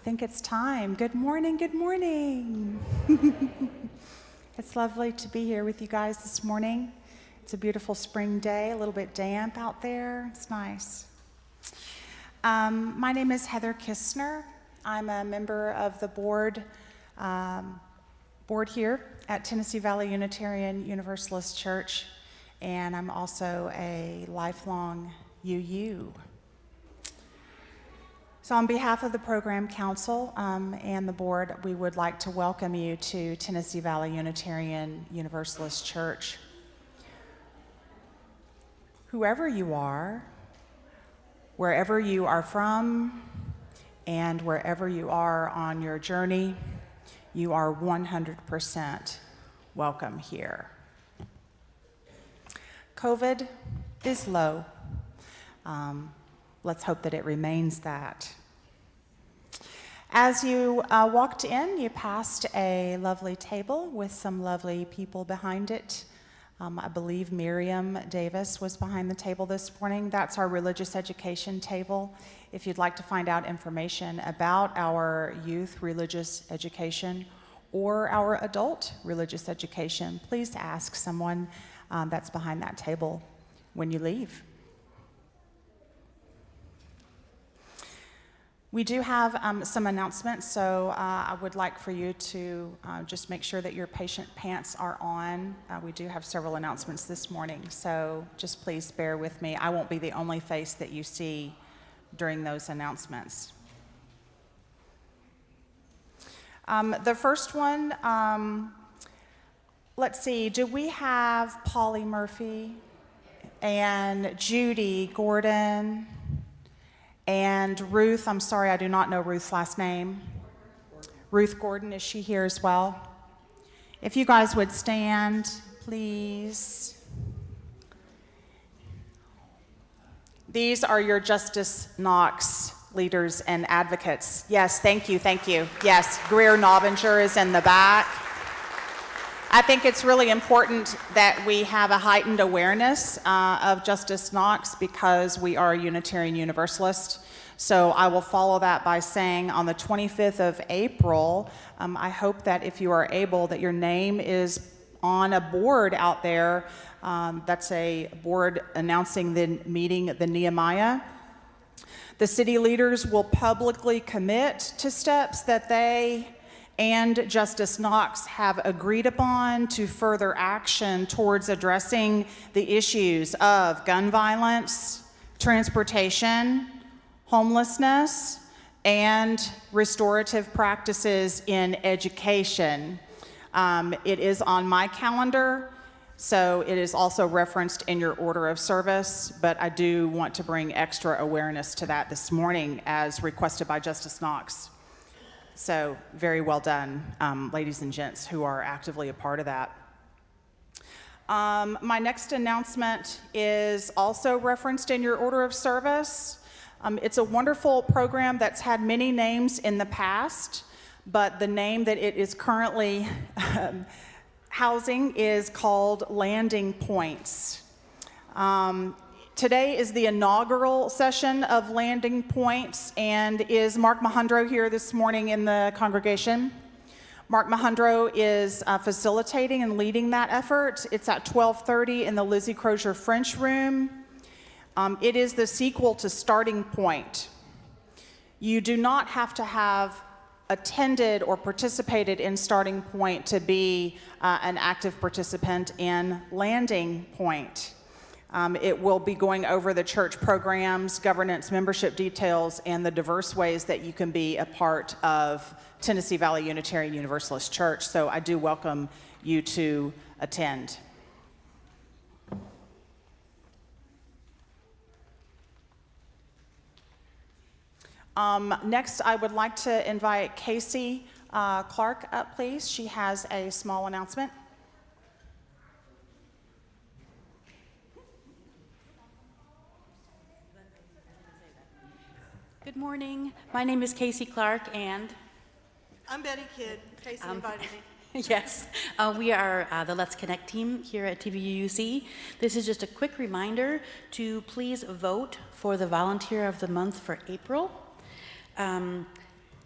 think it's time. Good morning, good morning. It's lovely to be here with you guys this morning. It's a beautiful spring day, a little bit damp out there. It's nice. My name is Heather Kistner. I'm a member of the board here at Tennessee Valley Unitarian Universalist Church, and I'm also a lifelong UU. So on behalf of the Program Council and the board, we would like to welcome you to Tennessee Valley Unitarian Universalist Church. Whoever you are, wherever you are from, and wherever you are on your journey, you are 100% welcome here. COVID is low. Let's hope that it remains that. As you walked in, you passed a lovely table with some lovely people behind it. I believe Miriam Davis was behind the table this morning. That's our religious education table. If you'd like to find out information about our youth religious education or our adult religious education, please ask someone that's behind that table when you leave. We do have some announcements, so I would like for you to just make sure that your patient pants are on. We do have several announcements this morning, so just please bear with me. I won't be the only face that you see during those announcements. The first one, let's see, do we have Polly Murphy and Judy Gordon and Ruth? I'm sorry, I do not know Ruth's last name. Ruth Gordon, is she here as well? If you guys would stand, please. These are your Justice Knox leaders and advocates. Yes, thank you, thank you. Yes, Greer Nobinger is in the back. I think it's really important that we have a heightened awareness of Justice Knox because we are Unitarian Universalist. So I will follow that by saying on the 25th of April, I hope that if you are able, that your name is on a board out there. That's a board announcing the meeting at the Nehemiah. The city leaders will publicly commit to steps that they and Justice Knox have agreed upon to further action towards addressing the issues of gun violence, transportation, homelessness, and restorative practices in education. It is on my calendar, so it is also referenced in your order of service, but I do want to bring extra awareness to that this morning as requested by Justice Knox. So very well done, ladies and gents who are actively a part of that. My next announcement is also referenced in your order of service. It's a wonderful program that's had many names in the past, but the name that it is currently housing is called Landing Points. Today is the inaugural session of Landing Points, and is Mark Mahundro here this morning in the congregation? Mark Mahundro is facilitating and leading that effort. It's at 12:30 in the Lizzie Crozier-French room. It is the sequel to Starting Point. You do not have to have attended or participated in Starting Point to be an active participant in Landing Point. It will be going over the church programs, governance, membership details, and the diverse ways that you can be a part of Tennessee Valley Unitarian Universalist Church. So I do welcome you to attend. Next, I would like to invite Casey Clark up, please. She has a small announcement. Good morning. My name is Casey Clark, and I'm Betty Kidd. Casey invited me. yes, we are the Let's Connect team here at TVUC. This is just a quick reminder to please vote for the Volunteer of the Month for April.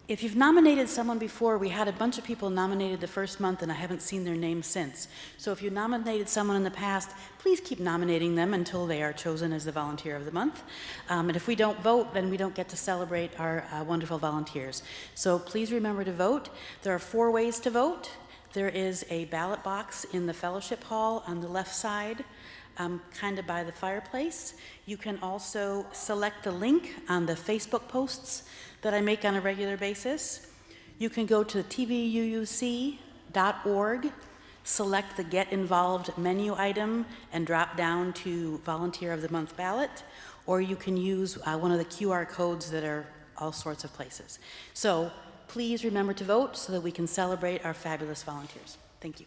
If you've nominated someone before, we had a bunch of people nominated the first month and I haven't seen their name since. So if you nominated someone in the past, please keep nominating them until they are chosen as the volunteer of the month. And if we don't vote, then we don't get to celebrate our wonderful volunteers. So please remember to vote. There are 4 ways to vote. There is a ballot box in the fellowship hall on the left side, kind of by the fireplace. You can also select the link on the Facebook posts that I make on a regular basis. You can go to tvuuc.org, select the Get Involved menu item, and drop down to Volunteer of the Month ballot, or you can use one of the QR codes that are all sorts of places. So please remember to vote so that we can celebrate our fabulous volunteers. Thank you.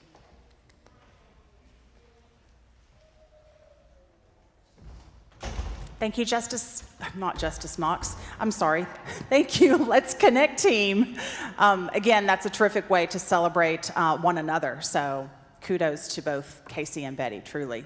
Thank you, not Justice Knox, I'm sorry. Thank you, Let's Connect team. Again, that's a terrific way to celebrate one another, so kudos to both Casey and Betty, truly.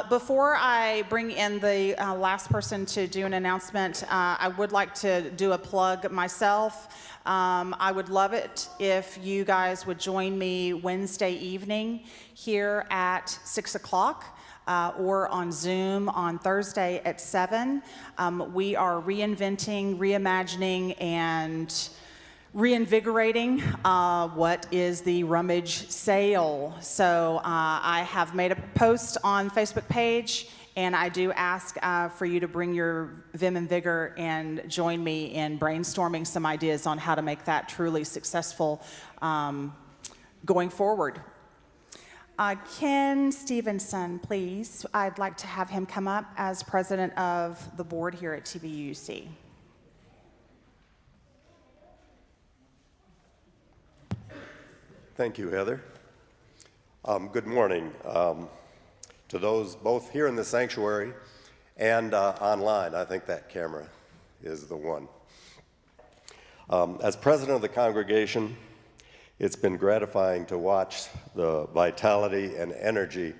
Before I bring in the last person to do an announcement, I would like to do a plug myself. I would love it if you guys would join me Wednesday evening here at 6 o'clock. Or on Zoom on Thursday at 7. We are reinventing, reimagining, and reinvigorating what is the rummage sale. So I have made a post on Facebook page, and I do ask for you to bring your vim and vigor and join me in brainstorming some ideas on how to make that truly successful going forward. Ken Stevenson, please. I'd like to have him come up as president of the board here at TVUC. Thank you, Heather. Good morning to those both here in the sanctuary and online. I think that camera is the one. As president of the congregation, it's been gratifying to watch the vitality and energy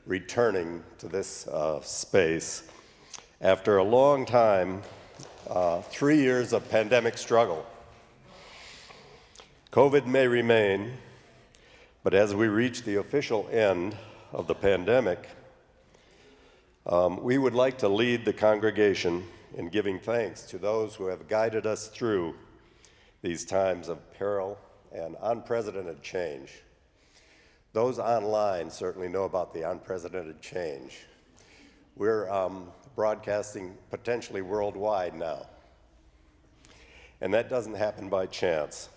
returning to this space after a long time, 3 years of pandemic struggle. COVID may remain, but as we reach the official end of the pandemic, we would like to lead the congregation in giving thanks to those who have guided us through these times of peril and unprecedented change. Those online certainly know about the unprecedented change. We're broadcasting potentially worldwide now, and that doesn't happen by chance.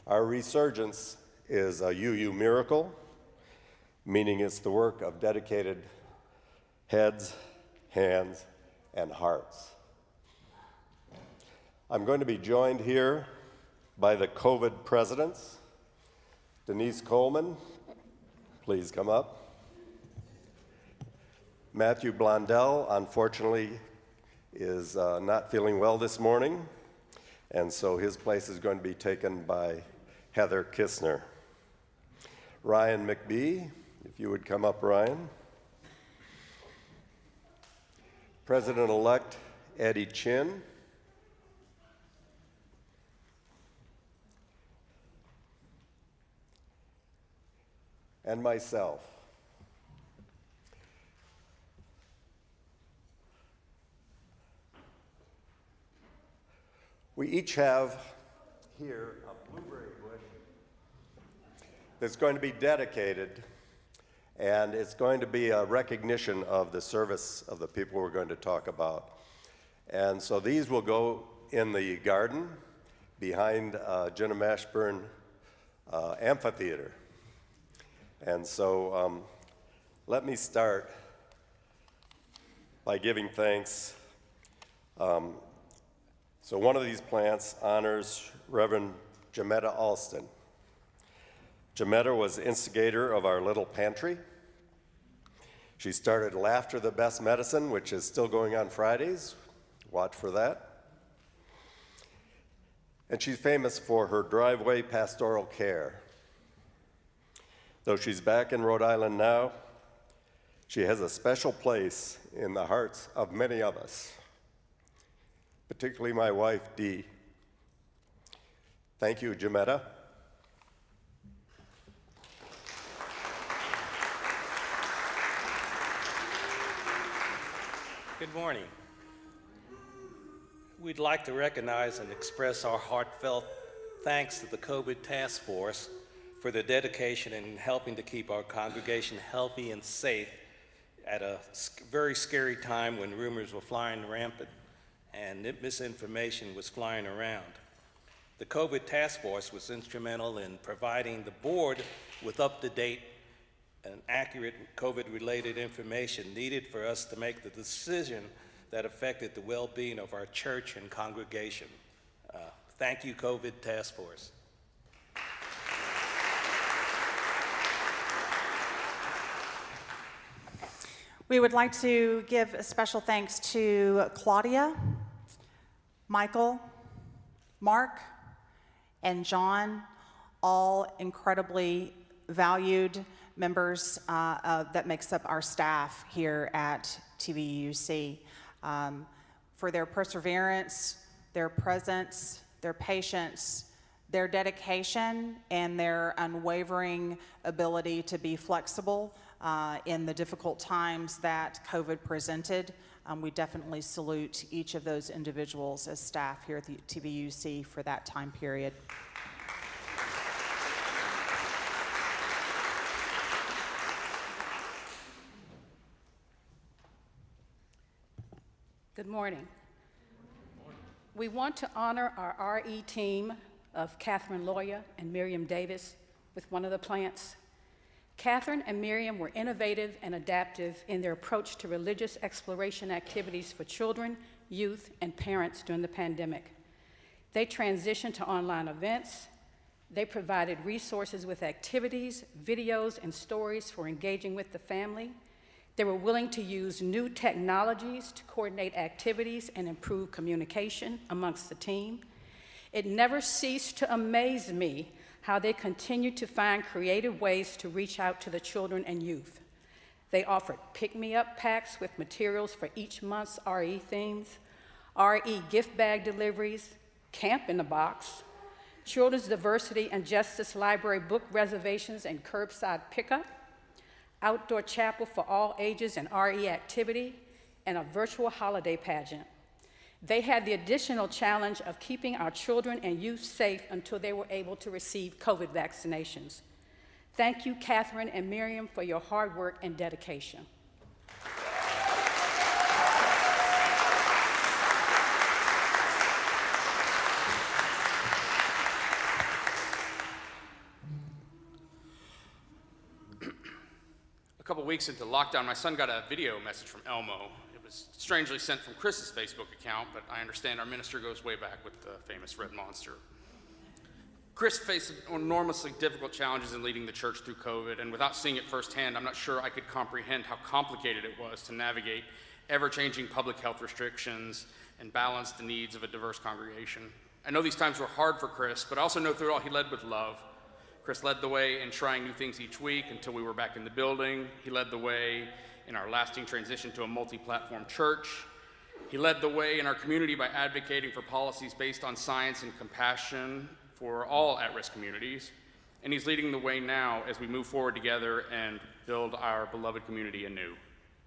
Our resurgence is a UU miracle, meaning it's the work of dedicated heads, hands, and hearts. I'm going to be joined here by the COVID presidents. Denise Coleman, please come up. Matthew Blondell, unfortunately, is not feeling well this morning, and so his place is going to be taken by Heather Kistner. Ryan McBee, if you would come up, Ryan. President-elect Eddie Chin. And myself. We each have here a blueberry bush that's going to be dedicated, and it's going to be a recognition of the service of the people we're going to talk about. And so these will go in the garden behind Jenna Mashburn Amphitheater. And so let me start by giving thanks. So one of these plants honors Reverend Jametta Alston. Jametta was instigator of our little pantry. She started Laughter the Best Medicine, which is still going on Fridays. Watch for that. And she's famous for her driveway pastoral care. Though she's back in Rhode Island now, she has a special place in the hearts of many of us, particularly my wife, Dee. Thank you, Jametta. Good morning. We'd like to recognize and express our heartfelt thanks to the COVID Task Force for their dedication in helping to keep our congregation healthy and safe at a very scary time when rumors were flying rampant and misinformation was flying around. The COVID Task Force was instrumental in providing the board with up-to-date and accurate COVID-related information needed for us to make the decision that affected the well-being of our church and congregation. Thank you, COVID Task Force. We would like to give a special thanks to Claudia, Michael, Mark, and John, all incredibly valued members that makes up our staff here at TVUC, for their perseverance, their presence, their patience, their dedication, and their unwavering ability to be flexible in the difficult times that COVID presented. We definitely salute each of those individuals as staff here at the TVUC for that time period. Good morning. We want to honor our RE team of Catherine Loya and Miriam Davis with one of the plants. Catherine and Miriam were innovative and adaptive in their approach to religious exploration activities for children, youth, and parents during the pandemic. They transitioned to online events. They provided resources with activities, videos, and stories for engaging with the family. They were willing to use new technologies to coordinate activities and improve communication amongst the team. It never ceased to amaze me how they continued to find creative ways to reach out to the children and youth. They offered pick-me-up packs with materials for each month's RE themes, RE gift bag deliveries, camp in the box, children's diversity and justice library book reservations and curbside pickup, outdoor chapel for all ages and RE activity, and a virtual holiday pageant. They had the additional challenge of keeping our children and youth safe until they were able to receive COVID vaccinations. Thank you, Catherine and Miriam, for your hard work and dedication. A couple weeks into lockdown, my son got a video message from Elmo. It was strangely sent from Chris's Facebook account, but I understand our minister goes way back with the famous red monster. Chris faced enormously difficult challenges in leading the church through COVID, and without seeing it firsthand, I'm not sure I could comprehend how complicated it was to navigate ever-changing public health restrictions and balance the needs of a diverse congregation. I know these times were hard for Chris, but I also know through it all he led with love. Chris led the way in trying new things each week until we were back in the building. He led the way in our lasting transition to a multi-platform church. He led the way in our community by advocating for policies based on science and compassion for all at-risk communities. And he's leading the way now as we move forward together and build our beloved community anew.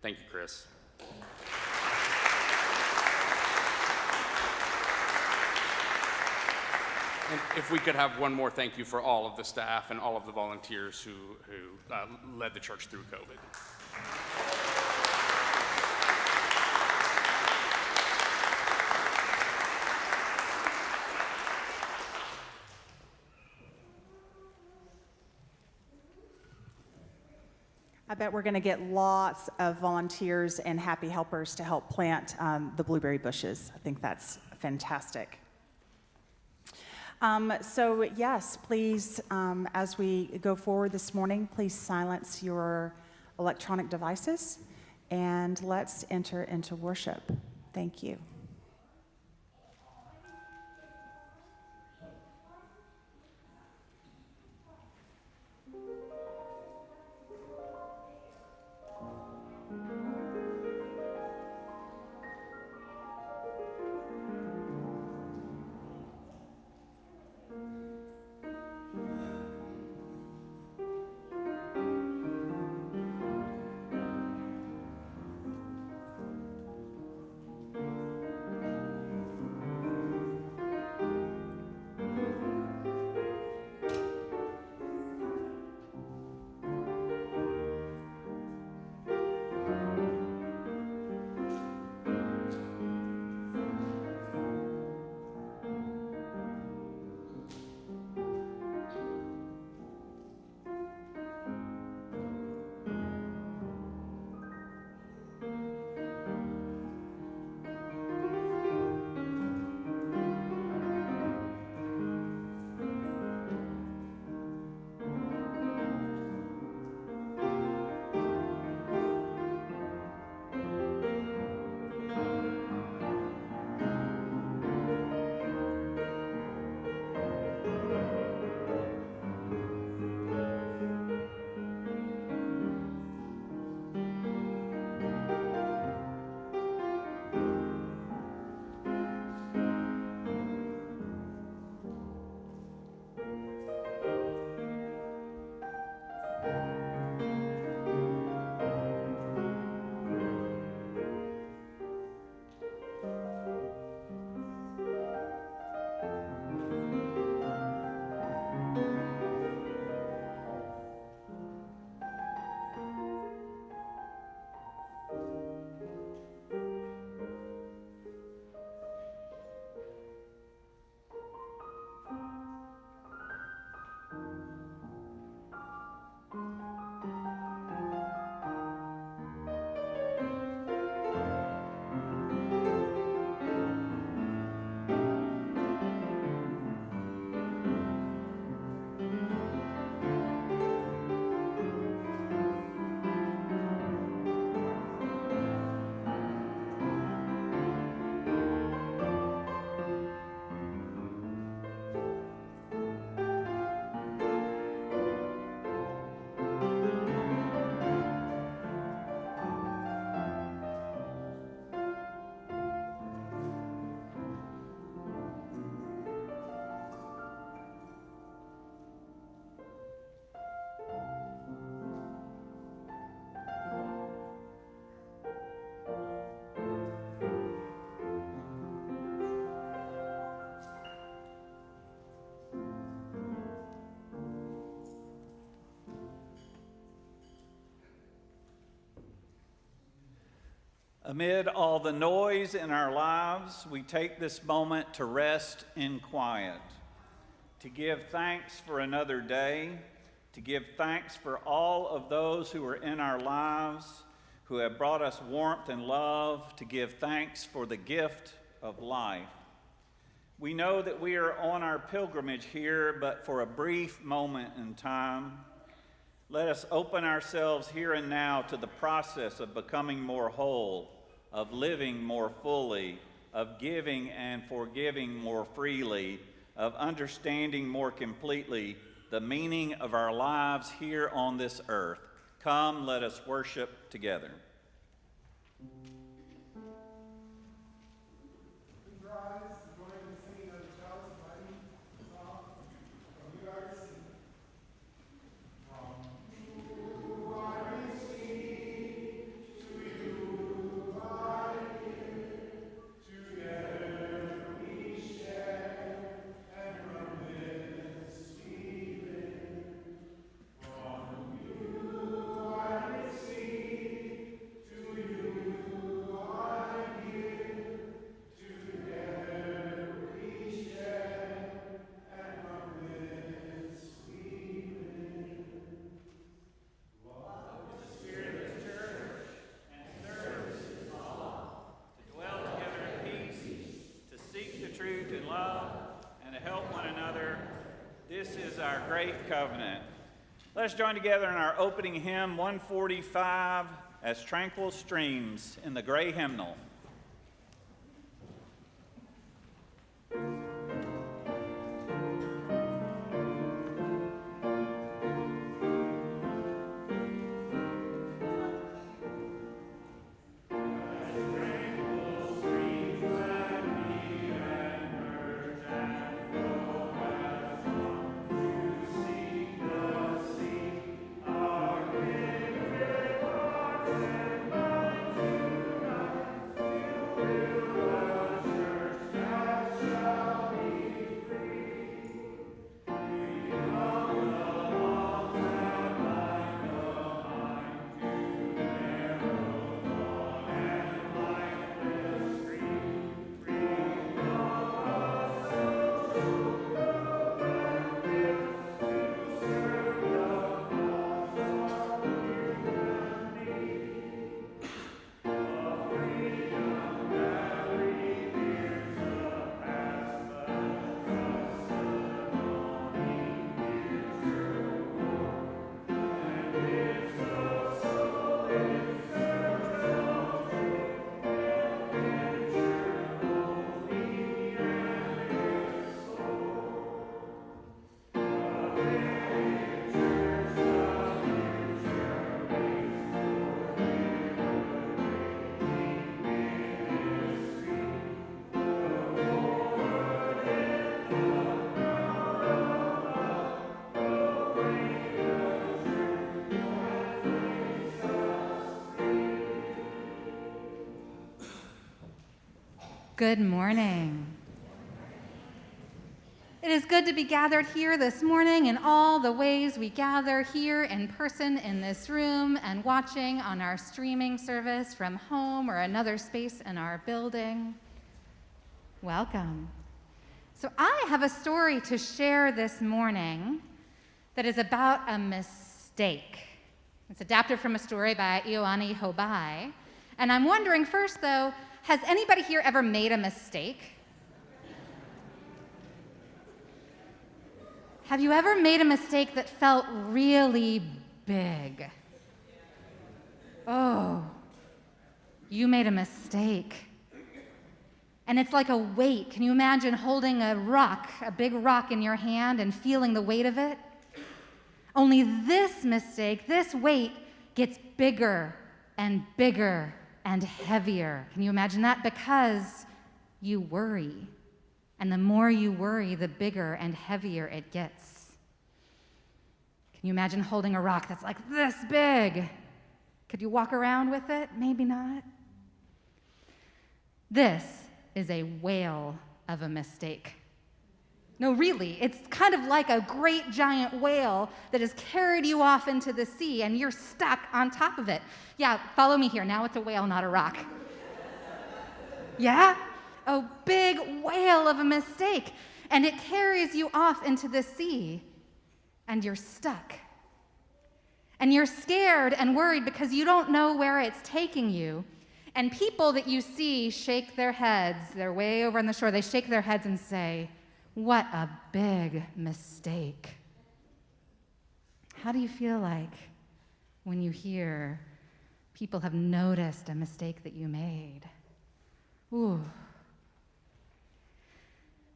Thank you, Chris. And if we could have one more thank you for all of the staff and all of the volunteers who led the church through COVID. I bet we're going to get lots of volunteers and happy helpers to help plant the blueberry bushes. I think that's fantastic. So yes, please, as we go forward this morning, please silence your electronic devices and let's enter into worship. Thank you. Amid all the noise in our lives, we take this moment to rest in quiet, to give thanks for another day, to give thanks for all of those who are in our lives, who have brought us warmth and love, to give thanks for the gift of life. We know that we are on our pilgrimage here, but for a brief moment in time. Let us open ourselves here and now to the process of becoming more whole, of living more fully, of giving and forgiving more freely, of understanding more completely the meaning of our lives here on this earth. Come, let us worship together. Covenant. Let us join together in our opening hymn 145 as tranquil streams in the gray hymnal. Good morning. It is good to be gathered here this morning in all the ways we gather here in person in this room and watching on our streaming service from home or another space in our building. Welcome. So I have a story to share this morning that is about a mistake. It's adapted from a story by Ioanni Hobai. And I'm wondering first, though, has anybody here ever made a mistake? Have you ever made a mistake that felt really big? Oh, you made a mistake. And it's like a weight. Can you imagine holding a rock, a big rock in your hand and feeling the weight of it? Only this mistake, this weight, gets bigger and bigger and heavier. Can you imagine that? Because you worry. And the more you worry, the bigger and heavier it gets. Can you imagine holding a rock that's like this big? Could you walk around with it? Maybe not. This is a whale of a mistake. No, really, it's kind of like a great giant whale that has carried you off into the sea and you're stuck on top of it. Yeah, follow me here. Now it's a whale, not a rock. Yeah? A big whale of a mistake. And it carries you off into the sea. And you're stuck. And you're scared and worried because you don't know where it's taking you. And people that you see shake their heads. They're way over on the shore. They shake their heads and say, "What a big mistake." How do you feel like when you hear people have noticed a mistake that you made? Ooh.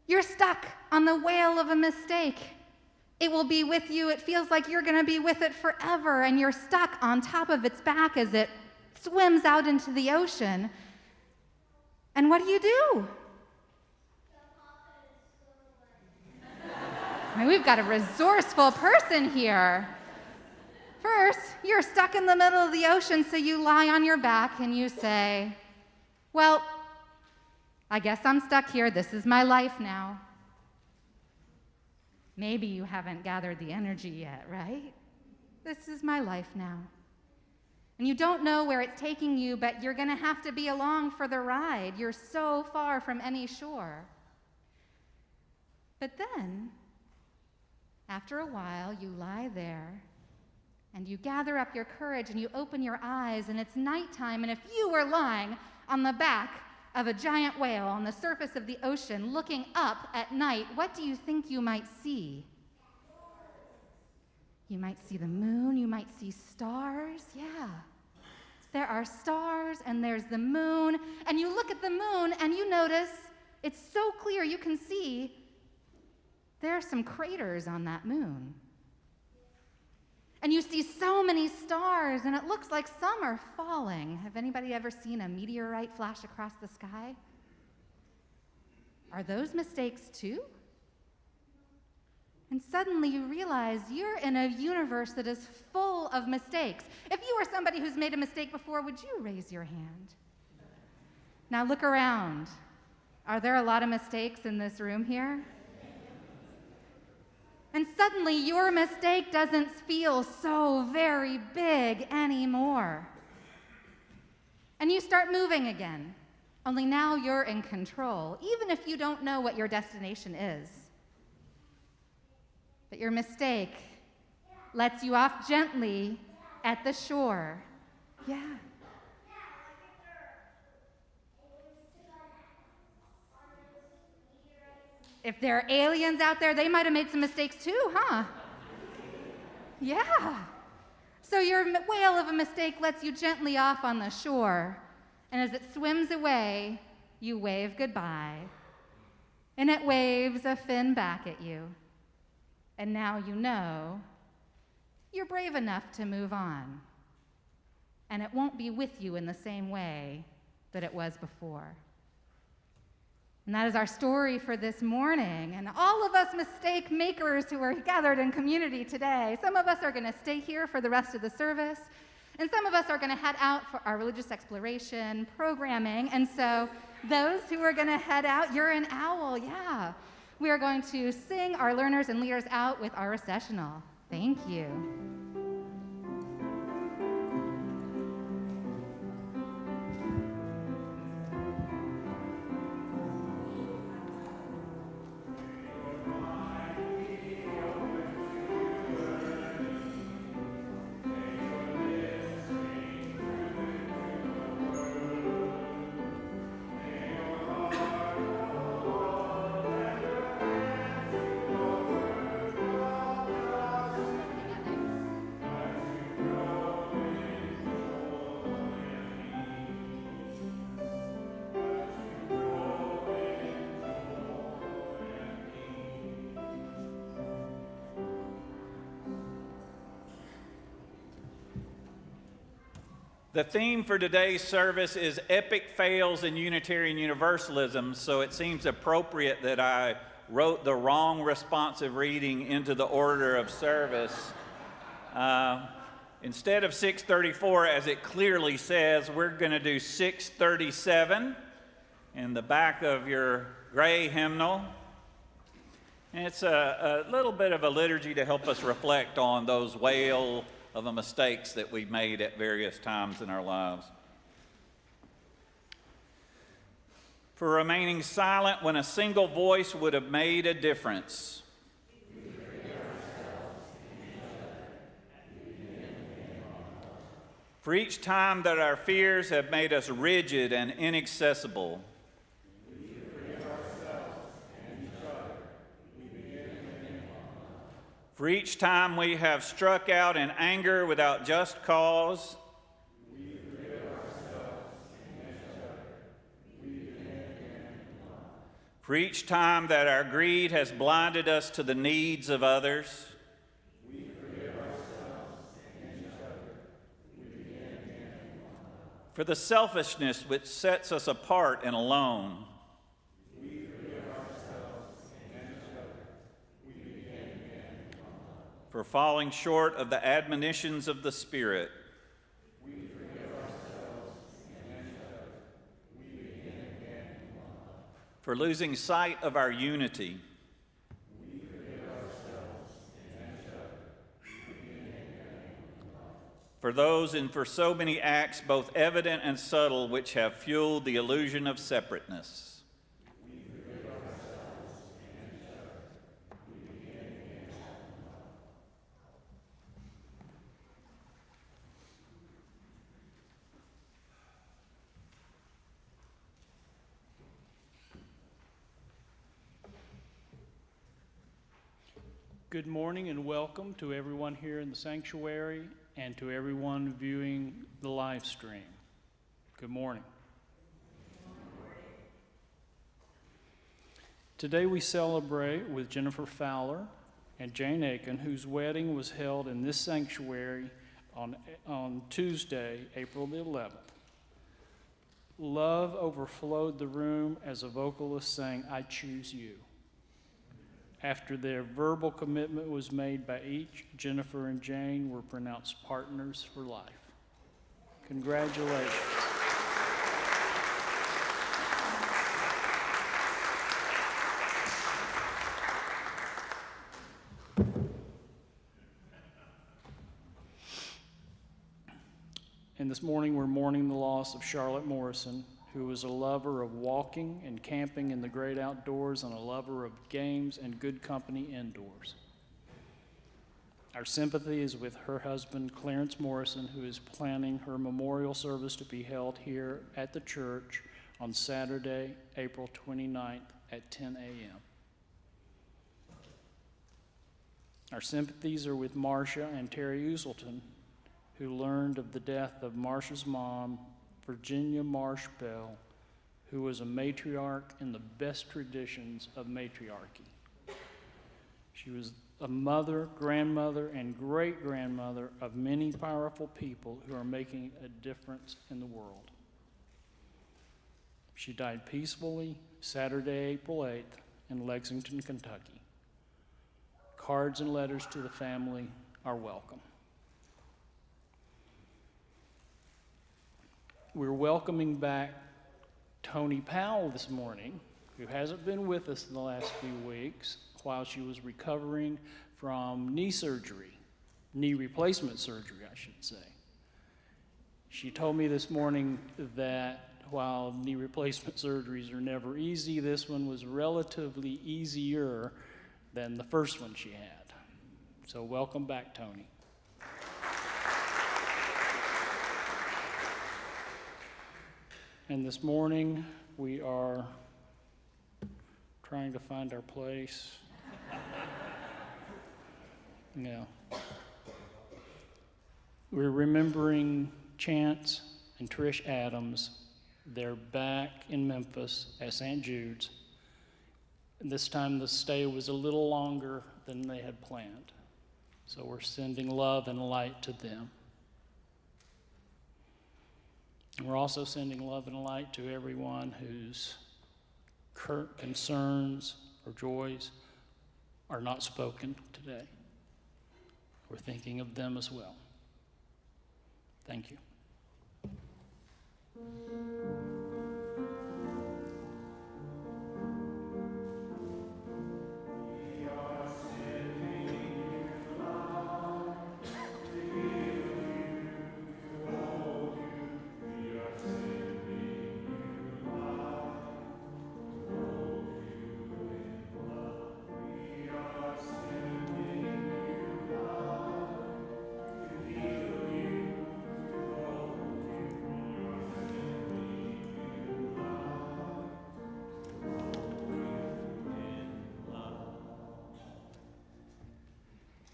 You're stuck on the whale of a mistake. It will be with you. It feels like you're going to be with it forever, and you're stuck on top of its back as it swims out into the ocean. And what do? I mean, we've got a resourceful person here. First, you're stuck in the middle of the ocean, so you lie on your back and you say, "Well, I guess I'm stuck here. This is my life now." Maybe you haven't gathered the energy yet, right? This is my life now. And you don't know where it's taking you, but you're going to have to be along for the ride. You're so far from any shore. But then, after a while, you lie there, and you gather up your courage, and you open your eyes, and it's nighttime, and if you were lying on the back of a giant whale on the surface of the ocean, looking up at night, what do you think you might see? You might see the moon, you might see stars, yeah. There are stars, and there's the moon, and you look at the moon, and you notice it's so clear you can see there are some craters on that moon. And you see so many stars, and it looks like some are falling. Have anybody ever seen a meteorite flash across the sky? Are those mistakes too? And suddenly you realize you're in a universe that is full of mistakes. If you were somebody who's made a mistake before, would you raise your hand? Now look around. Are there a lot of mistakes in this room here? And suddenly your mistake doesn't feel so very big anymore. And you start moving again, only now you're in control, even if you don't know what your destination is. But your mistake lets you off gently at the shore. Yeah. If there are aliens out there, they might have made some mistakes too, huh? Yeah. So your whale of a mistake lets you gently off on the shore, and as it swims away, you wave goodbye, and it waves a fin back at you. And now you know you're brave enough to move on, and it won't be with you in the same way that it was before. And that is our story for this morning. And all of us mistake makers who are gathered in community today, some of us are going to stay here for the rest of the service, and some of us are going to head out for our religious exploration programming. And so those who are going to head out, you're an owl, yeah. We are going to sing our learners and leaders out with our recessional. Thank you. The theme for today's service is Epic Fails in Unitarian Universalism, so it seems appropriate that I wrote the wrong responsive reading into the order of service. Instead of 634, as it clearly says, we're going to do 637 in the back of your gray hymnal. And it's a little bit of a liturgy to help us reflect on those whale of the mistakes that we've made at various times in our lives. for remaining silent when a single voice would have made a difference. For each time that our fears have made us rigid and inaccessible. For each time we have struck out in anger without just cause. For each time that our greed has blinded us to the needs of others. For the selfishness which sets us apart and alone. For falling short of the admonitions of the Spirit. For losing sight of our unity. For those and for so many acts, both evident and subtle, which have fueled the illusion of separateness. Good morning and welcome to everyone here in the sanctuary and to everyone viewing the live stream. Good morning. Today we celebrate with Jennifer Fowler and Jane Aiken, whose wedding was held in this sanctuary on Tuesday, April the 11th. Love overflowed the room as a vocalist sang, "I Choose You." After their verbal commitment was made by each, Jennifer and Jane were pronounced partners for life. Congratulations. And this morning we're mourning the loss of Charlotte Morrison, who was a lover of walking and camping in the great outdoors and a lover of games and good company indoors. Our sympathy is with her husband, Clarence Morrison, who is planning her memorial service to be held here at the church on Saturday, April 29th at 10 a.m. Our sympathies are with Marcia and Terry Uselton, who learned of the death of Marcia's mom, Virginia Marsh Bell, who was a matriarch in the best traditions of matriarchy. She was a mother, grandmother, and great-grandmother of many powerful people who are making a difference in the world. She died peacefully Saturday, April 8th in Lexington, Kentucky. Cards and letters to the family are welcome. We're welcoming back Tony Powell this morning, who hasn't been with us in the last few weeks while she was recovering from knee replacement surgery, I should say. She told me this morning that while knee replacement surgeries are never easy, this one was relatively easier than the first one she had. So welcome back, Tony. And this morning, we are trying to find our place. Yeah. We're remembering Chance and Trish Adams. They're back in Memphis at St. Jude's. And this time the stay was a little longer than they had planned. So we're sending love and light to them. We're also sending love and light to everyone whose concerns or joys are not spoken today. We're thinking of them as well. Thank you.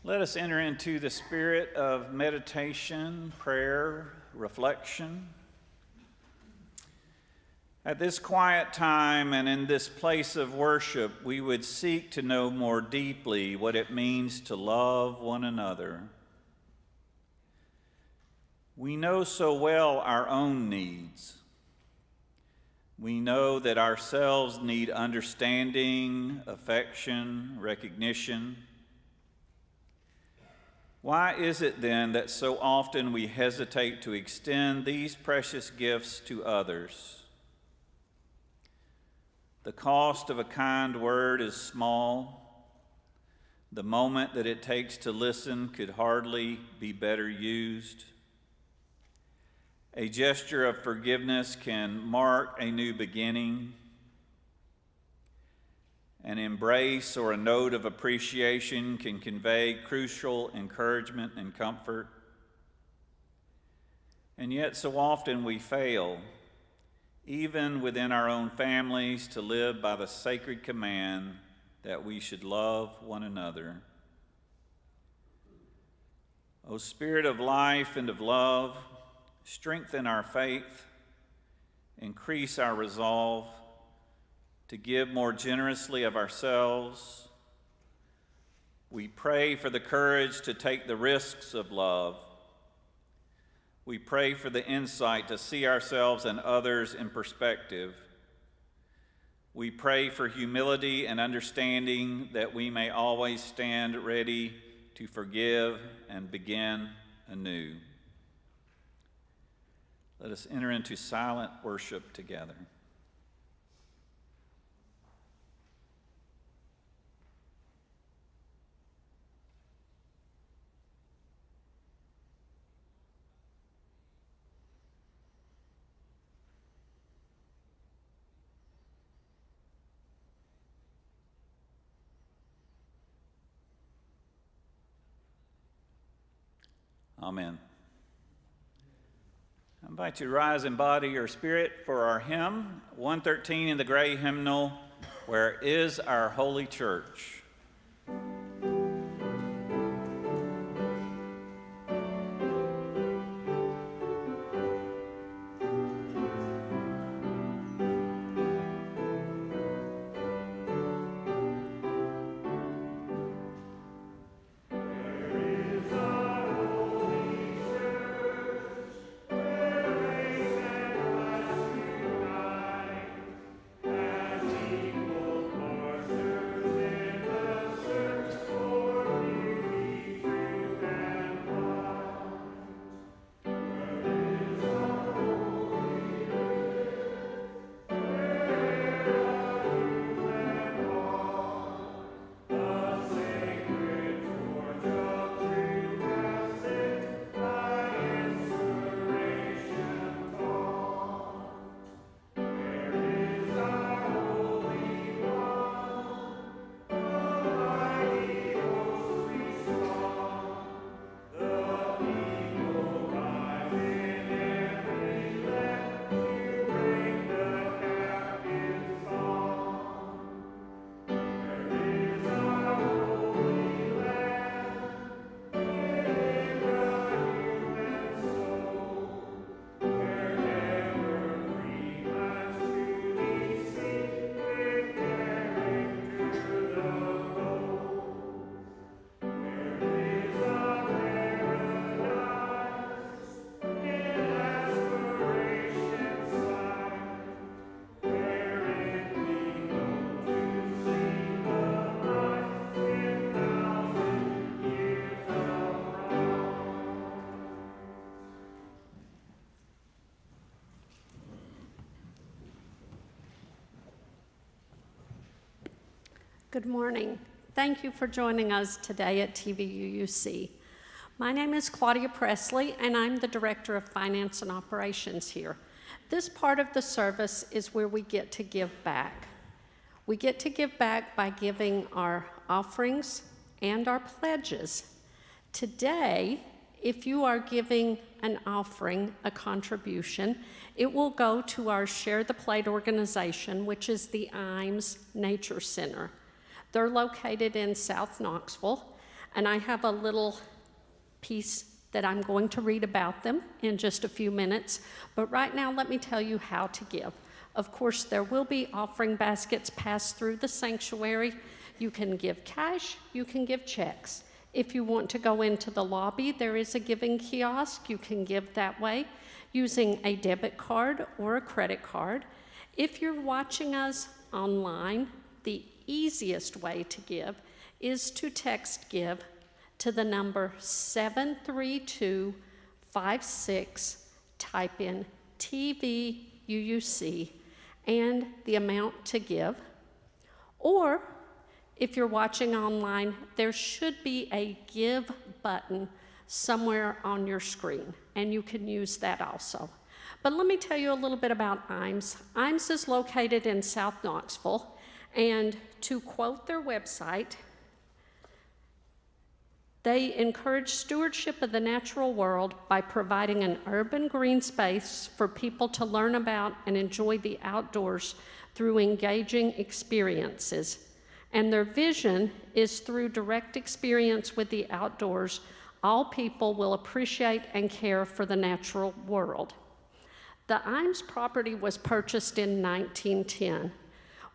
Let us enter into the spirit of meditation, prayer, reflection. At this quiet time and in this place of worship, we would seek to know more deeply what it means to love one another. We know so well our own needs. We know that ourselves need understanding, affection, recognition. Why is it then that so often we hesitate to extend these precious gifts to others? The cost of a kind word is small. The moment that it takes to listen could hardly be better used. A gesture of forgiveness can mark a new beginning. An embrace or a note of appreciation can convey crucial encouragement and comfort. And yet so often we fail, even within our own families, to live by the sacred command that we should love one another. O Spirit of life and of love, strengthen our faith, increase our resolve to give more generously of ourselves. We pray for the courage to take the risks of love. We pray for the insight to see ourselves and others in perspective. We pray for humility and understanding that we may always stand ready to forgive and begin anew. Let us enter into silent worship together. Amen. I invite you to rise in body or spirit for our hymn, 113 in the gray hymnal, Where is Our Holy Church? Good morning. Thank you for joining us today at TVUUC. My name is Claudia Presley, and I'm the Director of Finance and Operations here. This part of the service is where we get to give back. We get to give back by giving our offerings and our pledges. Today, if you are giving an offering, a contribution, it will go to our Share the Plate organization, which is the IMES Nature Center. They're located in South Knoxville. and I have a little piece that I'm going to read about them in just a few minutes. But right now, let me tell you how to give. Of course, there will be offering baskets passed through the sanctuary. You can give cash, you can give checks. If you want to go into the lobby, there is a giving kiosk. You can give that way using a debit card or a credit card. If you're watching us online, the easiest way to give is to text GIVE to the number 73256, type in TVUUC and the amount to give. Or if you're watching online, there should be a give button somewhere on your screen, and you can use that also. But let me tell you a little bit about IMES. IMES is located in South Knoxville, and to quote their website, they encourage stewardship of the natural world by providing an urban green space for people to learn about and enjoy the outdoors through engaging experiences. And their vision is through direct experience with the outdoors, all people will appreciate and care for the natural world. The IMES property was purchased in 1910.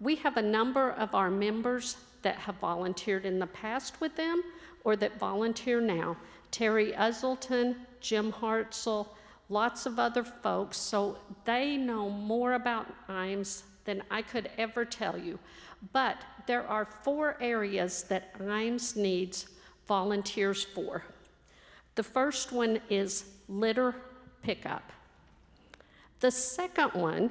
We have a number of our members that have volunteered in the past with them or that volunteer now. Terry Uzzleton, Jim Hartzell, lots of other folks, so they know more about IMES than I could ever tell you. But there are 4 areas that IMES needs volunteers for. The first one is litter pickup. The second one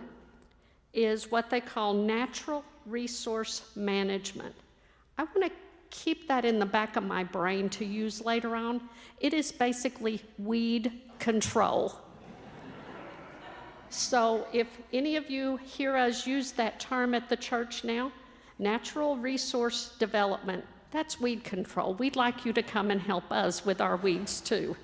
is what they call natural resource management. I want to keep that in the back of my brain to use later on. It is basically weed control. So if any of you hear us use that term at the church now, natural resource development, that's weed control. We'd like you to come and help us with our weeds too.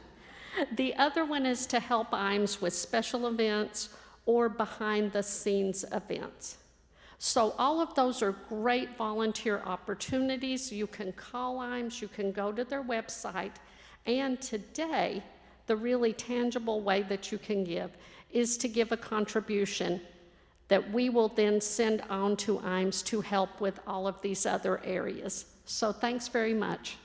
The other one is to help IMES with special events or behind the scenes events. So all of those are great volunteer opportunities. You can call IMES, you can go to their website, and today, the really tangible way that you can give is to give a contribution that we will then send on to IMES to help with all of these other areas. So thanks very much.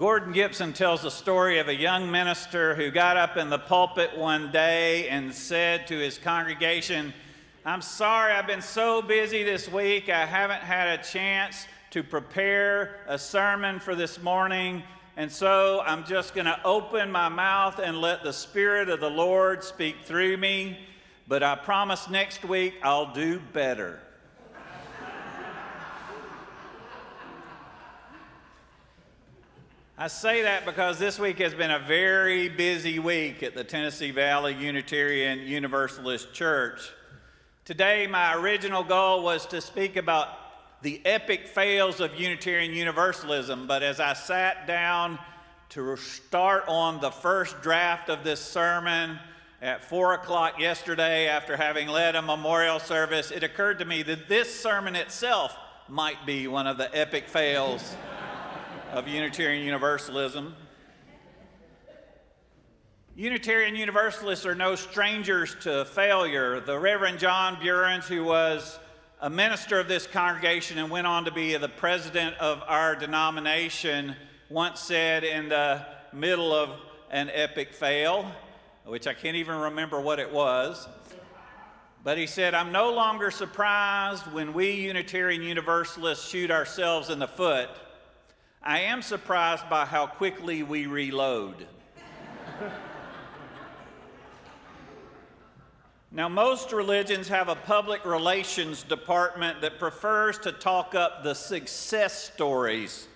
Gordon Gibson tells the story of a young minister who got up in the pulpit one day and said to his congregation, "I'm sorry, I've been so busy this week, I haven't had a chance to prepare a sermon for this morning, and so I'm just going to open my mouth and let the Spirit of the Lord speak through me, but I promise next week I'll do better." I say that because this week has been a very busy week at the Tennessee Valley Unitarian Universalist Church. Today, my original goal was to speak about the epic fails of Unitarian Universalism, but as I sat down to start on the first draft of this sermon at 4 o'clock yesterday after having led a memorial service, it occurred to me that this sermon itself might be one of the epic fails of Unitarian Universalism. Unitarian Universalists are no strangers to failure. The Reverend John Burens, who was a minister of this congregation and went on to be the president of our denomination, once said in the middle of an epic fail, which I can't even remember what it was, but he said, "I'm no longer surprised when we Unitarian Universalists shoot ourselves in the foot. I am surprised by how quickly we reload." Now, most religions have a public relations department that prefers to talk up the success stories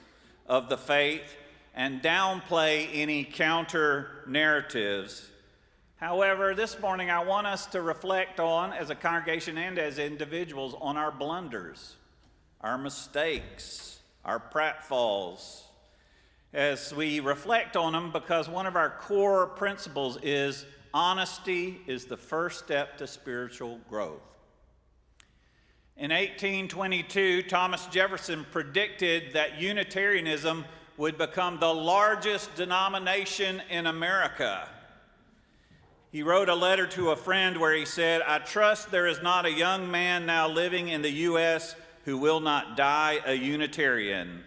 of the faith and downplay any counter-narratives. However, this morning I want us to reflect on, as a congregation and as individuals, on our blunders, our mistakes, our pratfalls, as we reflect on them, because one of our core principles is honesty is the first step to spiritual growth. In 1822, Thomas Jefferson predicted that Unitarianism would become the largest denomination in America. He wrote a letter to a friend where he said, "I trust there is not a young man now living in the U.S. who will not die a Unitarian."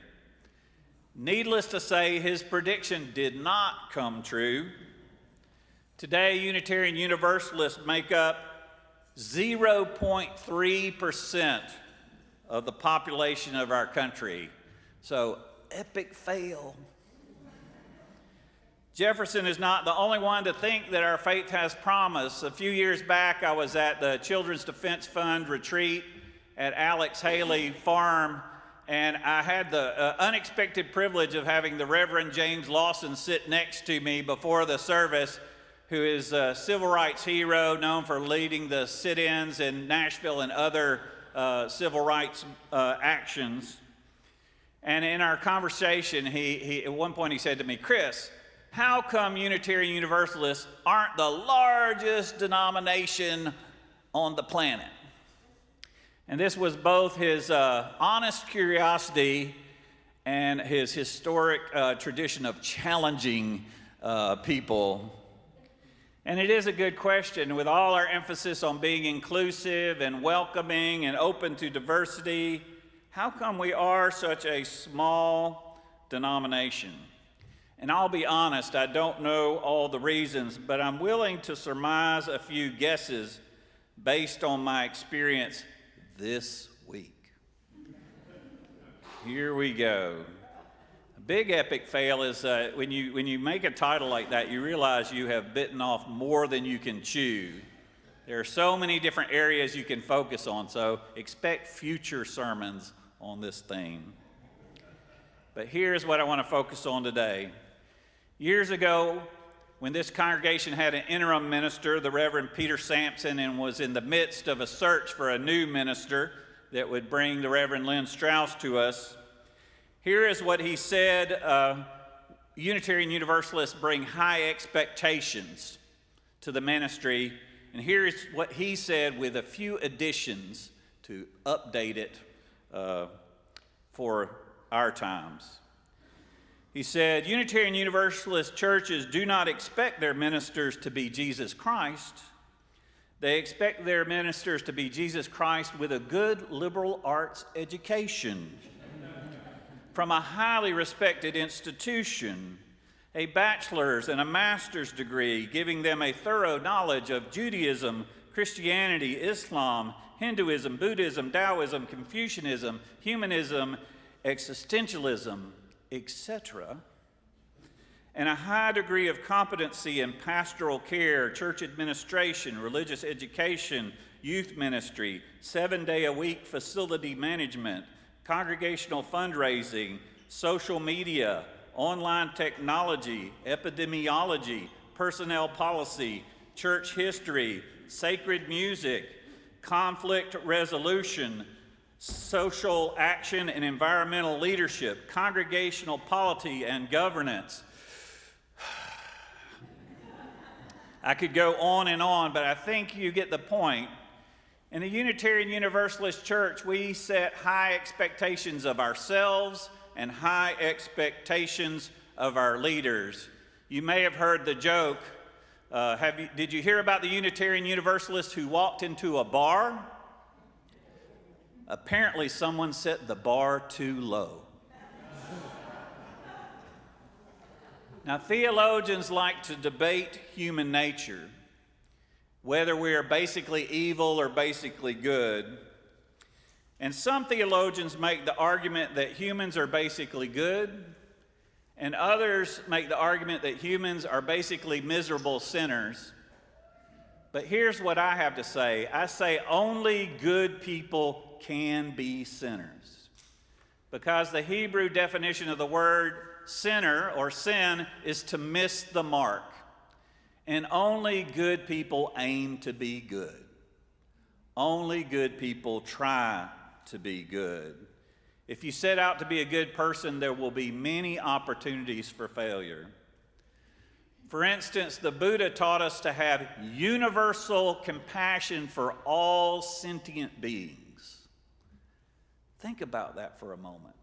Needless to say, his prediction did not come true. Today, Unitarian Universalists make up 0.3% of the population of our country. So, epic fail. Jefferson is not the only one to think that our faith has promise. A few years back, I was at the Children's Defense Fund retreat at Alex Haley Farm, and I had the unexpected privilege of having the Reverend James Lawson sit next to me before the service, who is a civil rights hero known for leading the sit-ins in Nashville and other civil rights actions. And in our conversation, he at one point he said to me, "Chris, how come Unitarian Universalists aren't the largest denomination on the planet?" And this was both his honest curiosity and his historic tradition of challenging people. And it is a good question. With all our emphasis on being inclusive and welcoming and open to diversity, how come we are such a small denomination? And I'll be honest, I don't know all the reasons, but I'm willing to surmise a few guesses based on my experience this week. Here we go. A big epic fail is when you make a title like that, you realize you have bitten off more than you can chew. There are so many different areas you can focus on, so expect future sermons on this theme. But here's what I want to focus on today. Years ago, when this congregation had an interim minister, the Reverend Peter Sampson, and was in the midst of a search for a new minister that would bring the Reverend Lynn Strauss to us, here is what he said. Unitarian Universalists bring high expectations to the ministry, and here is what he said with a few additions to update it for our times. He said, "Unitarian Universalist churches do not expect their ministers to be Jesus Christ. They expect their ministers to be Jesus Christ with a good liberal arts education. from a highly respected institution, a bachelor's and a master's degree, giving them a thorough knowledge of Judaism, Christianity, Islam, Hinduism, Buddhism, Taoism, Confucianism, humanism, existentialism, etc., and a high degree of competency in pastoral care, church administration, religious education, youth ministry, 7-day-a-week facility management, congregational fundraising, social media, online technology, epidemiology, personnel policy, church history, sacred music, conflict resolution, social action and environmental leadership, congregational polity and governance. I could go on, but I think you get the point. In the Unitarian Universalist Church, we set high expectations of ourselves and high expectations of our leaders. You may have heard the joke. Did you hear about the Unitarian Universalist who walked into a bar? Apparently, someone set the bar too low. Now, theologians like to debate human nature, whether we are basically evil or basically good. And some theologians make the argument that humans are basically good, and others make the argument that humans are basically miserable sinners. But here's what I have to say. I say only good people can be sinners, because the Hebrew definition of the word sinner or sin is to miss the mark. And only good people aim to be good. Only good people try to be good. If you set out to be a good person, there will be many opportunities for failure. For instance, the Buddha taught us to have universal compassion for all sentient beings. Think about that for a moment.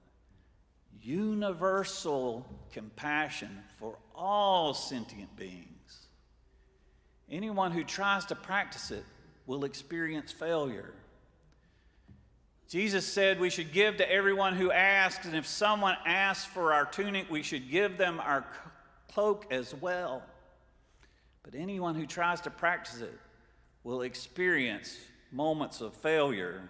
Universal compassion for all sentient beings. Anyone who tries to practice it will experience failure. Jesus said we should give to everyone who asks, and if someone asks for our tunic, we should give them our cloak as well. But anyone who tries to practice it will experience moments of failure.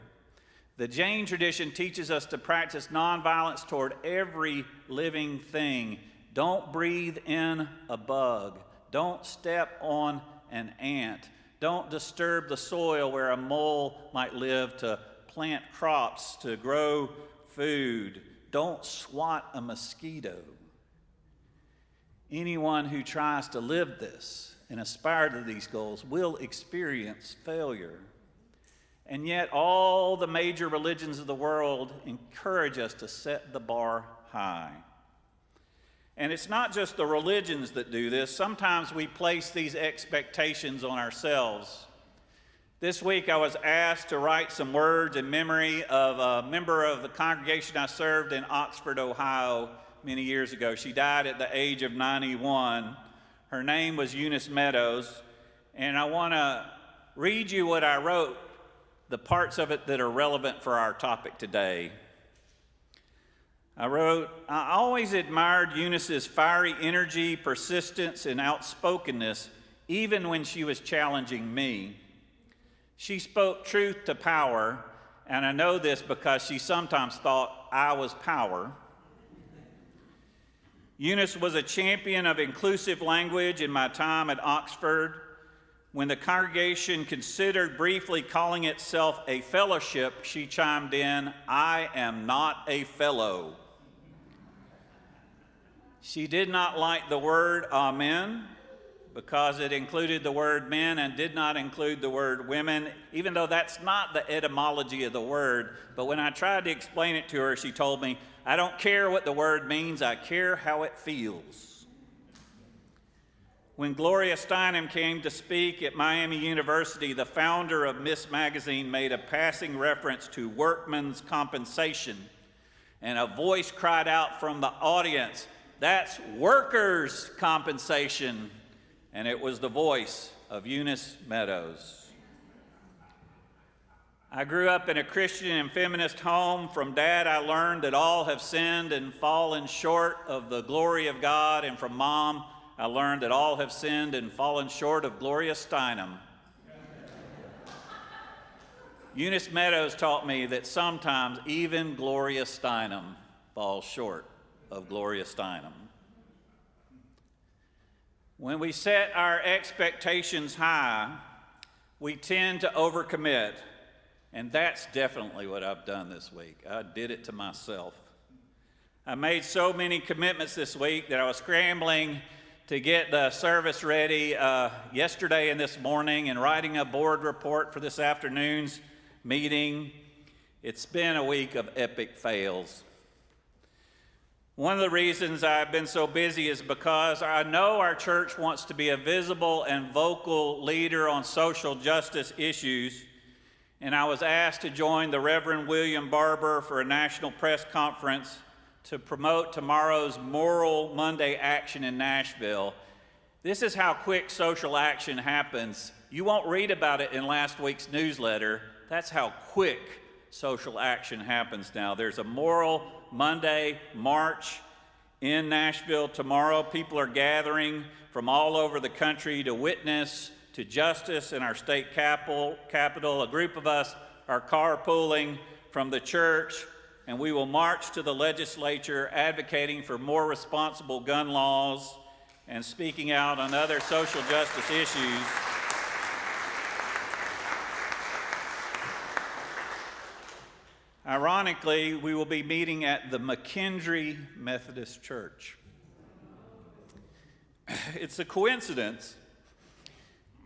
The Jain tradition teaches us to practice nonviolence toward every living thing. Don't breathe in a bug. Don't step on an ant. Don't disturb the soil where a mole might live to plant crops, to grow food. Don't swat a mosquito. Anyone who tries to live this and aspire to these goals will experience failure. And yet all the major religions of the world encourage us to set the bar high. And it's not just the religions that do this. Sometimes we place these expectations on ourselves. This week I was asked to write some words in memory of a member of the congregation I served in Oxford, Ohio, many years ago. She died at the age of 91. Her name was Eunice Meadows. And I want to read you what I wrote, the parts of it that are relevant for our topic today. I wrote, I always admired Eunice's fiery energy, persistence, and outspokenness, even when she was challenging me. She spoke truth to power, and I know this because she sometimes thought I was power. Eunice was a champion of inclusive language in my time at Oxford. When the congregation considered briefly calling itself a fellowship, she chimed in, I am not a fellow. She did not like the word amen because it included the word men and did not include the word women, even though that's not the etymology of the word. But when I tried to explain it to her, she told me, I don't care what the word means, I care how it feels. When Gloria Steinem came to speak at Miami University, the founder of Miss Magazine made a passing reference to workman's compensation, and a voice cried out from the audience, that's workers' compensation. And it was the voice of Eunice Meadows. I grew up in a Christian and feminist home. From Dad, I learned that all have sinned and fallen short of the glory of God. And from Mom, I learned that all have sinned and fallen short of Gloria Steinem. Eunice Meadows taught me that sometimes even Gloria Steinem falls short of Gloria Steinem. When we set our expectations high, we tend to overcommit, and that's definitely what I've done this week. I did it to myself. I made so many commitments this week that I was scrambling to get the service ready yesterday and this morning and writing a board report for this afternoon's meeting. It's been a week of epic fails. One of the reasons I've been so busy is because I know our church wants to be a visible and vocal leader on social justice issues, and I was asked to join the Reverend William Barber for a national press conference to promote tomorrow's Moral Monday action in Nashville. This is how quick social action happens. You won't read about it in last week's newsletter. That's how quick social action happens now. There's a Moral Monday march in Nashville tomorrow. People are gathering from all over the country to witness to justice in our state capital. A group of us are carpooling from the church, and we will march to the legislature advocating for more responsible gun laws and speaking out on other social justice issues. Ironically, we will be meeting at the McKendree Methodist Church. It's a coincidence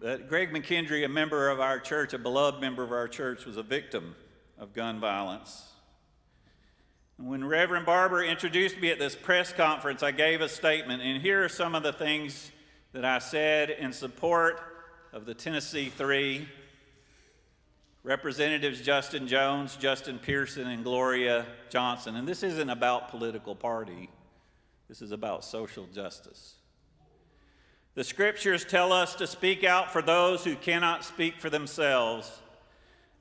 that Greg McKendree, a member of our church, a beloved member of our church, was a victim of gun violence. And when Reverend Barber introduced me at this press conference, I gave a statement, and here are some of the things that I said in support of the Tennessee Three: Representatives Justin Jones, Justin Pearson, and Gloria Johnson. And this isn't about political party. This is about social justice. The scriptures tell us to speak out for those who cannot speak for themselves.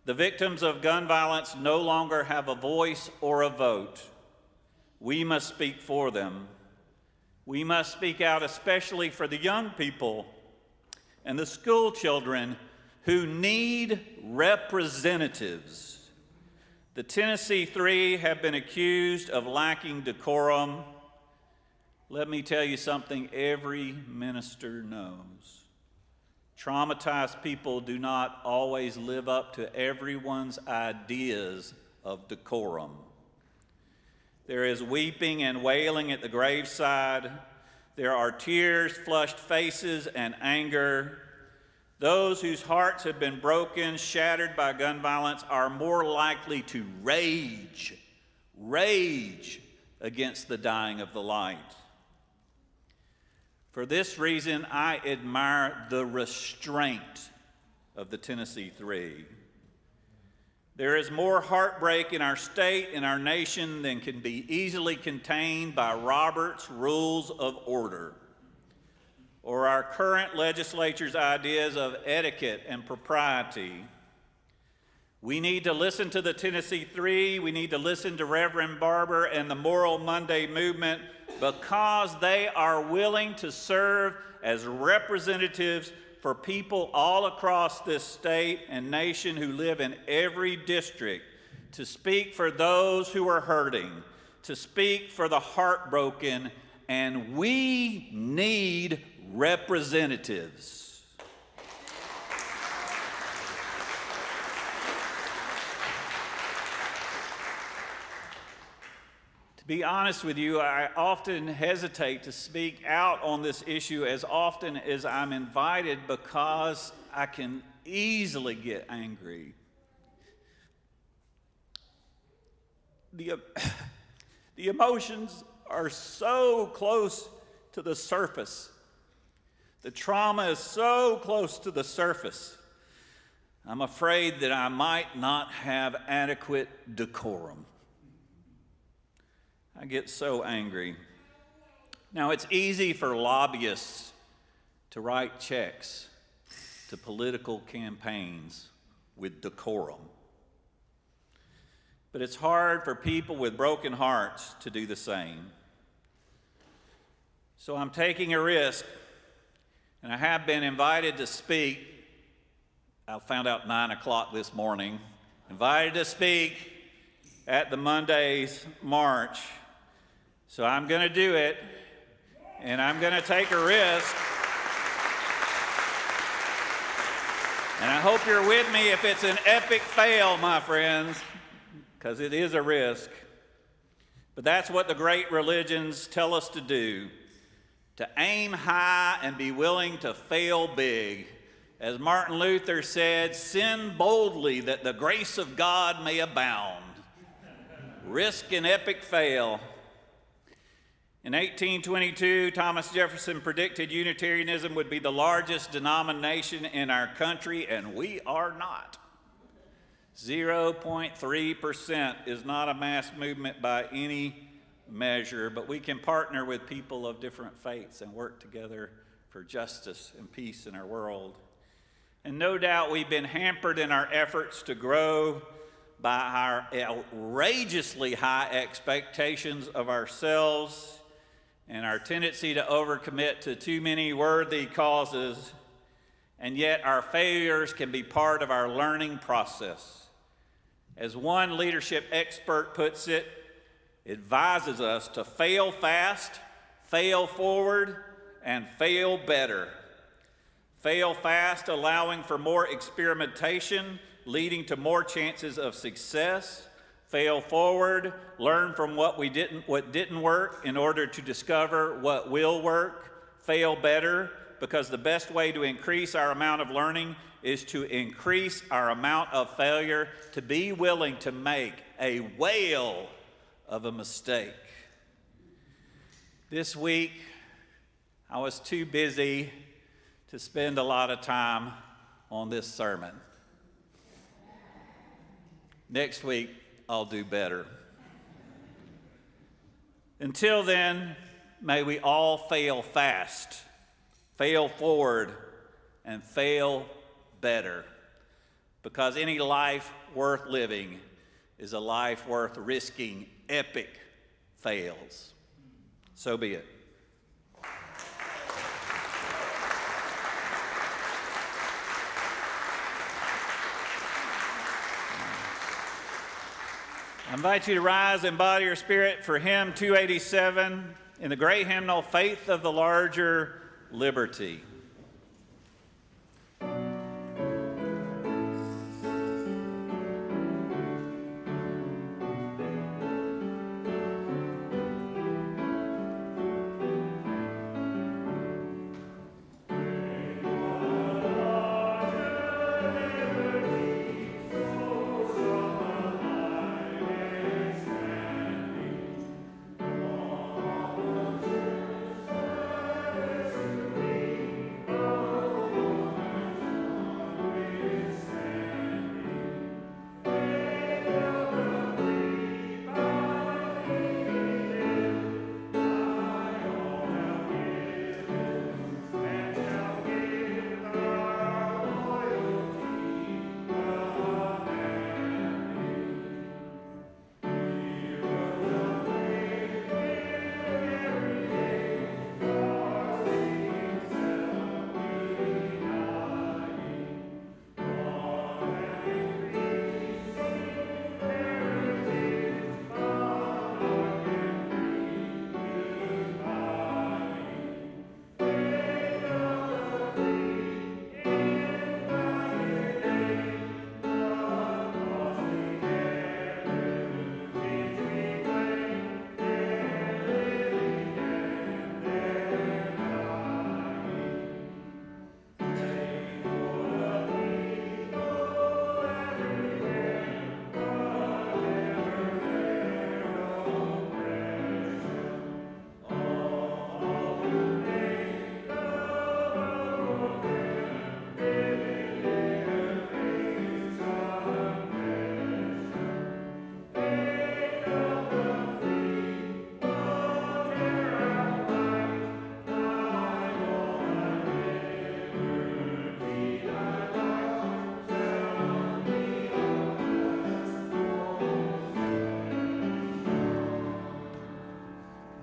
The victims of gun violence no longer have a voice or a vote. We must speak for them. We must speak out especially for the young people and the school children who need representatives. The Tennessee Three have been accused of lacking decorum. Let me tell you something every minister knows. Traumatized people do not always live up to everyone's ideas of decorum. There is weeping and wailing at the graveside. There are tears, flushed faces, and anger. Those whose hearts have been broken, shattered by gun violence, are more likely to rage against the dying of the light. For this reason, I admire the restraint of the Tennessee Three. There is more heartbreak in our state and our nation than can be easily contained by Robert's Rules of Order or our current legislature's ideas of etiquette and propriety. We need to listen to the Tennessee Three. We need to listen to Reverend Barber and the Moral Monday movement because they are willing to serve as representatives for people all across this state and nation who live in every district, to speak for those who are hurting, to speak for the heartbroken, and we need representatives. To be honest with you, I often hesitate to speak out on this issue as often as I'm invited because I can easily get angry. The emotions are so close to the surface. The trauma is so close to the surface. I'm afraid that I might not have adequate decorum. I get so angry. Now, it's easy for lobbyists to write checks to political campaigns with decorum. but it's hard for people with broken hearts to do the same. So I'm taking a risk, and I have been invited to speak. I found out 9 o'clock this morning. Invited to speak at the Monday's March. So I'm going to do it, and I'm going to take a risk. And I hope you're with me if it's an epic fail, my friends, because it is a risk. But that's what the great religions tell us to do, to aim high and be willing to fail big. As Martin Luther said, sin boldly that the grace of God may abound. Risk an epic fail. In 1822, Thomas Jefferson predicted Unitarianism would be the largest denomination in our country, and we are not. 0.3% is not a mass movement by any measure, but we can partner with people of different faiths and work together for justice and peace in our world. And no doubt we've been hampered in our efforts to grow by our outrageously high expectations of ourselves and our tendency to overcommit to too many worthy causes, and yet our failures can be part of our learning process. As one leadership expert puts it, advises us to fail fast, fail forward, and fail better. Fail fast, allowing for more experimentation, leading to more chances of success. Fail forward, learn from what didn't work in order to discover what will work. Fail better, because the best way to increase our amount of learning is to increase our amount of failure, to be willing to make a whale of a mistake. This week, I was too busy to spend a lot of time on this sermon. Next week, I'll do better. Until then, may we all fail fast, fail forward, and fail better, because any life worth living is a life worth risking epic fails. So be it. I invite you to rise and body your spirit for hymn 287 in the great hymnal, Faith of the Larger Liberty.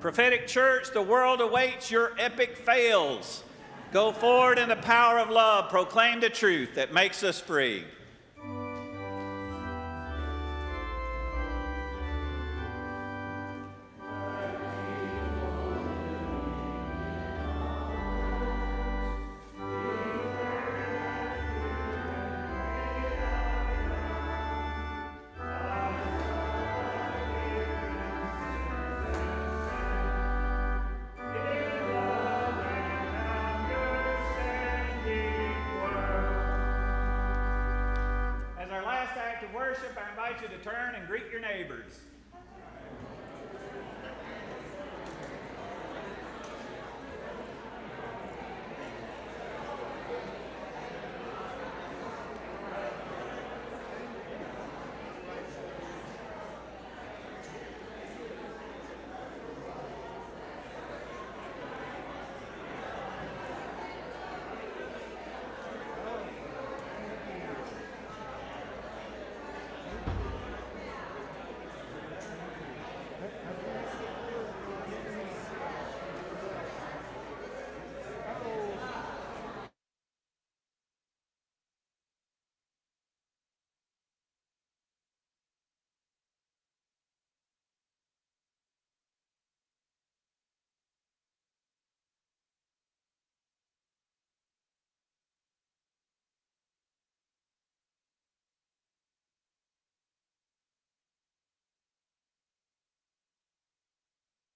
Prophetic Church, the world awaits your epic fails. Go forward in the power of love. Proclaim the truth that makes us free. As our last act of worship, I invite you to turn and greet your neighbors.